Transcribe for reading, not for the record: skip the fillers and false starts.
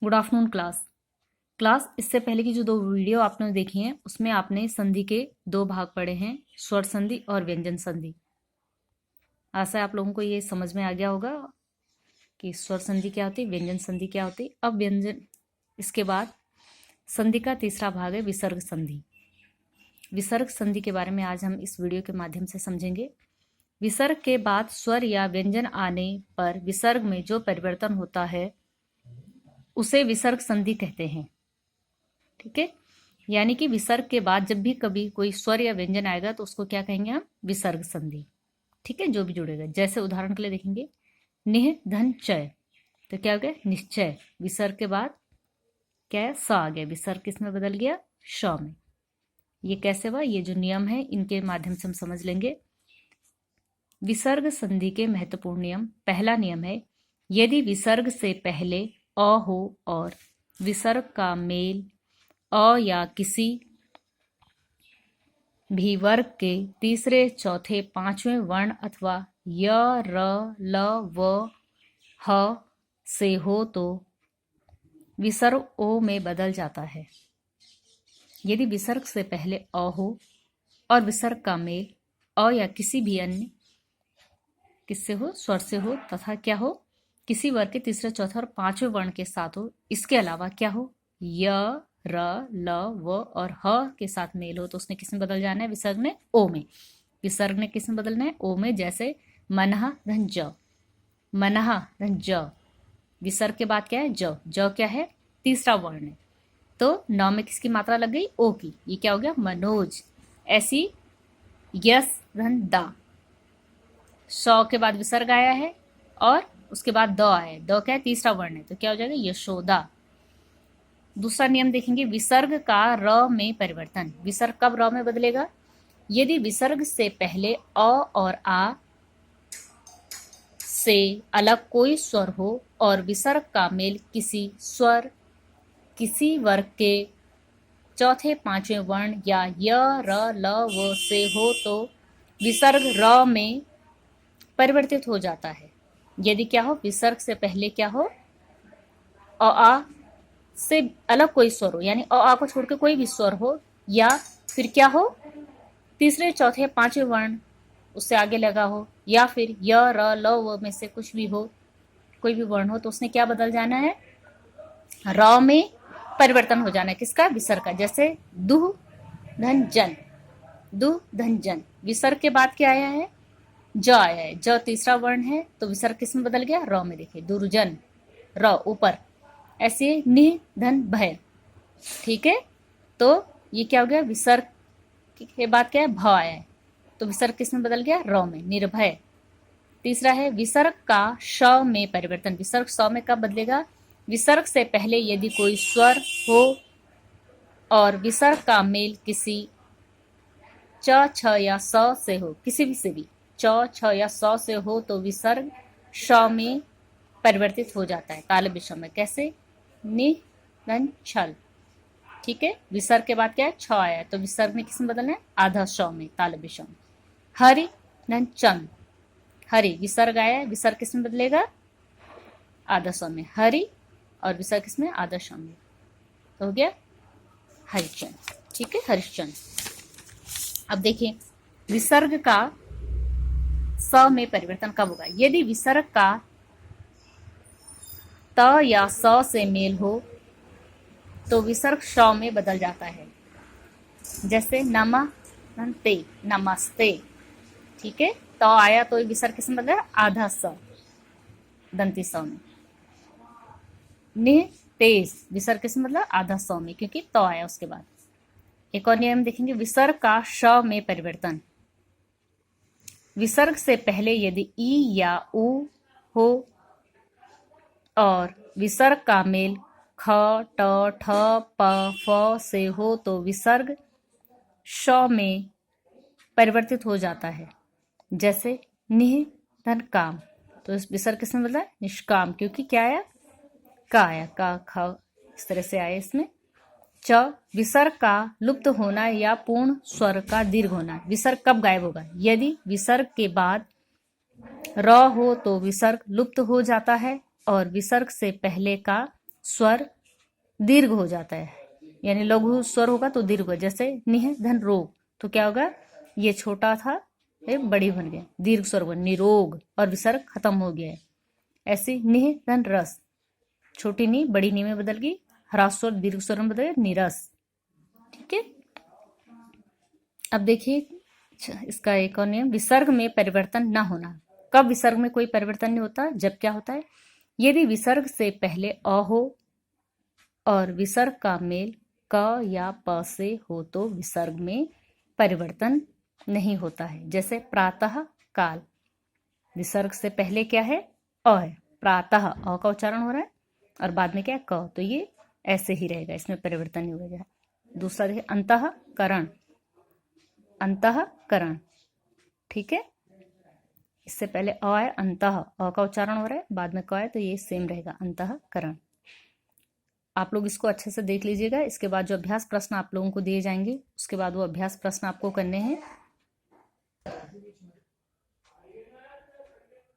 Good afternoon class इससे पहले की जो 2 वीडियो आपने देखी हैं उसमें आपने संधि के 2 भाग पढ़े हैं, स्वर संधि और व्यंजन संधि। आशा है आप लोगों को ये समझ में आ गया होगा कि स्वर संधि क्या होती है, व्यंजन संधि क्या होती है। अब व्यंजन, इसके बाद संधि का तीसरा भाग है विसर्ग संधि। विसर्ग संधि के बारे में आज हम इस वीडियो के माध्यम से समझेंगे। विसर्ग के बाद स्वर या व्यंजन आने पर विसर्ग में जो परिवर्तन होता है उसे विसर्ग संधि कहते हैं। ठीक है, यानी कि विसर्ग के बाद जब भी कभी कोई स्वर या व्यंजन आएगा तो उसको क्या कहेंगे हम, विसर्ग संधि। ठीक है, जो भी जुड़ेगा। जैसे उदाहरण के लिए देखेंगे, निह धन चय, तो क्या हो गया, निश्चय। विसर्ग के बाद क्या है, स आ गया, विसर्ग किसमें बदल गया, श में। ये कैसे हुआ, ये जो नियम है इनके माध्यम से हम समझ लेंगे। विसर्ग संधि के महत्वपूर्ण नियम। पहला नियम है, यदि विसर्ग से पहले अ हो और विसर्ग का मेल अ या किसी भी वर्ग के तीसरे, चौथे, पांचवें वर्ण अथवा य, र, ल, व, ह से हो तो विसर्ग ओ में बदल जाता है। यदि विसर्ग से पहले अ हो और विसर्ग का मेल अ या किसी भी अन्य किससे हो, स्वर से हो, तथा क्या हो, किसी वर्ग के तीसरे, चौथे और पांचवें वर्ण के साथ हो, इसके अलावा क्या हो, य, र, ल, व और ह के साथ मेल हो, तो उसने किस में बदल जाना है, विसर्ग ने ओ में। विसर्ग ने किस में बदलना है, ओ में। जैसे मनहा धन ज, मनहा धन ज, विसर्ग के बाद क्या है, ज। ज क्या है, तीसरा वर्ण है, तो न में किसकी मात्रा लग गई, ओ की। ये क्या हो गया, मनोज। ऐसी यस धन दा, सौ के बाद विसर्ग आया है और उसके बाद द आया, द क्या है, तीसरा वर्ण है, तो क्या हो जाएगा, यशोदा। दूसरा नियम देखेंगे, विसर्ग का र में परिवर्तन। विसर्ग कब र में बदलेगा, यदि विसर्ग से पहले अ और आ से अलग कोई स्वर हो और विसर्ग का मेल किसी स्वर, किसी वर्ग के चौथे, पांचवें वर्ण या य, र, ल, व से हो तो विसर्ग र में परिवर्तित हो जाता है। यदि क्या हो, विसर्ग से पहले क्या हो, आ से अलग कोई स्वर हो, यानी आ को छोड़ के कोई भी स्वर हो, या फिर क्या हो, तीसरे, चौथे, पांचवें वर्ण उससे आगे लगा हो, या फिर य, र, ल, व में से कुछ भी हो, कोई भी वर्ण हो, तो उसने क्या बदल जाना है, र में परिवर्तन हो जाना है। किसका, विसर्ग का। जैसे दुह धन जन, दुह धन जन, विसर्ग के बाद क्या आया है, ज आया है, ज तीसरा वर्ण है, तो विसर्ग किस में बदल गया, र में। देखिए, दुर्जन, र ऊपर। ऐसे निह धन भय, ठीक है, तो ये क्या हो गया, विसर्ग के बाद क्या है, भ आया है, तो विसर्ग किस में बदल गया, र में, निर्भय। तीसरा है विसर्ग का श में परिवर्तन। विसर्ग स में कब बदलेगा, विसर्ग से पहले यदि कोई स्वर हो और विसर्ग का मेल किसी च, छ या स से हो, किसी भी से भी च, छ या स से हो तो विसर्ग श में परिवर्तित हो जाता है, तालव्य विषम में। कैसे, नि धन छल, ठीक है, विसर्ग के बाद क्या है, छ आया है, तो विसर्ग में किस में बदलना है, आधा श में, तालव्य विषम। हरि धन चंद, हरि विसर्ग आया है, विसर्ग किस में बदलेगा, आधा श में, हरि, और विसर्ग किस में, आधा श में, तो हो गया हरिचंद। ठीक है, हरिश्चंद। अब देखिए, विसर्ग का स में परिवर्तन कब होगा, यदि विसर्ग का त या स से मेल हो तो विसर्ग श में बदल जाता है। जैसे नमस्ते, नमस्ते, ठीक है, तो आया तो विसर्ग किस में बदला, आधा स, दंती स में। निह तेज, विसर्ग किस में बदला, आधा स में, क्योंकि तो आया उसके बाद। एक और नियम देखेंगे, विसर्ग का श में परिवर्तन। विसर्ग से पहले यदि ई या उ हो और विसर्ग का मेल ख, ट, ठ, प, फ से हो तो विसर्ग श में परिवर्तित हो जाता है। जैसे निह धन काम, तो इस विसर्ग किसमें बदला, निष्काम, क्योंकि क्या आया, का आया, का, ख, इस तरह से आया इसमें। च, विसर्ग का लुप्त होना या पूर्ण स्वर का दीर्घ होना। विसर्ग कब गायब होगा, यदि विसर्ग के बाद र हो तो विसर्ग लुप्त हो जाता है और विसर्ग से पहले का स्वर दीर्घ हो जाता है, यानी लघु स्वर होगा तो दीर्घ होगा। जैसे निह धन रोग, तो क्या होगा, ये छोटा था ये बड़ी बन गया, दीर्घ स्वर हुआ निरोग और विसर्ग खत्म हो गया है। ऐसे निह धन रस, छोटी नी बड़ी नी में बदल गई, ह्रास स्वर दीर्घ स्वर में बदल गया निरस। ठीक है, अब देखिए इसका एक और नियम, विसर्ग में परिवर्तन न होना। कब विसर्ग में कोई परिवर्तन नहीं होता, जब क्या होता है, यदि विसर्ग से पहले अ हो और विसर्ग का मेल क या प से हो तो विसर्ग में परिवर्तन नहीं होता है। जैसे प्रातः काल, विसर्ग से पहले क्या है, अ है, प्रातः अ का उच्चारण हो रहा है और बाद में क्या है, क, तो ये ऐसे ही रहेगा, इसमें परिवर्तन नहीं होगा। दूसरा देखिए अंतःकरण, अंतःकरण, ठीक है, इससे पहले अ है, अंतः अ का उच्चारण हो रहा है, बाद में क है, तो ये सेम रहेगा अंतःकरण। आप लोग इसको अच्छे से देख लीजिएगा। इसके बाद जो अभ्यास प्रश्न आप लोगों को दिए जाएंगे, उसके बाद वो अभ्यास प्रश्न आपको करने हैं।